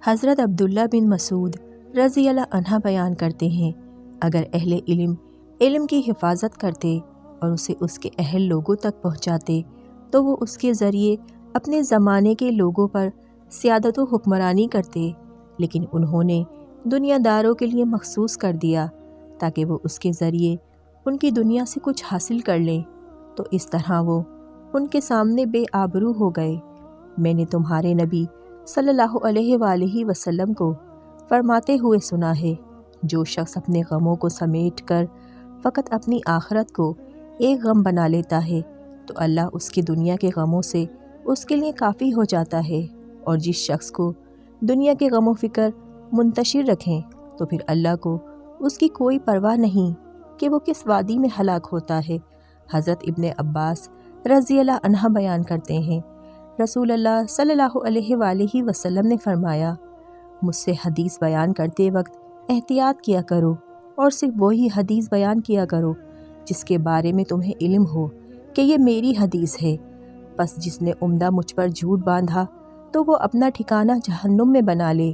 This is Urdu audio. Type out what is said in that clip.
حضرت عبداللہ بن مسعود رضی اللہ عنہ بیان کرتے ہیں، اگر اہل علم کی حفاظت کرتے اور اسے اس کے اہل لوگوں تک پہنچاتے تو وہ اس کے ذریعے اپنے زمانے کے لوگوں پر سیادت و حکمرانی کرتے، لیکن انہوں نے دنیا داروں کے لیے مخصوص کر دیا تاکہ وہ اس کے ذریعے ان کی دنیا سے کچھ حاصل کر لیں، تو اس طرح وہ ان کے سامنے بے آبرو ہو گئے۔ میں نے تمہارے نبی صلی اللہ علیہ وآلہ وسلم کو فرماتے ہوئے سنا ہے، جو شخص اپنے غموں کو سمیٹ کر فقط اپنی آخرت کو ایک غم بنا لیتا ہے تو اللہ اس کی دنیا کے غموں سے اس کے لیے کافی ہو جاتا ہے، اور جس شخص کو دنیا کے غم و فکر منتشر رکھیں تو پھر اللہ کو اس کی کوئی پرواہ نہیں کہ وہ کس وادی میں ہلاک ہوتا ہے۔ حضرت ابن عباس رضی اللہ عنہ بیان کرتے ہیں، رسول اللہ صلی اللہ علیہ وآلہ وسلم نے فرمایا، مجھ سے حدیث بیان کرتے وقت احتیاط کیا کرو اور صرف وہی حدیث بیان کیا کرو جس کے بارے میں تمہیں علم ہو کہ یہ میری حدیث ہے، پس جس نے عمدہ مجھ پر جھوٹ باندھا تو وہ اپنا ٹھکانہ جہنم میں بنا لے۔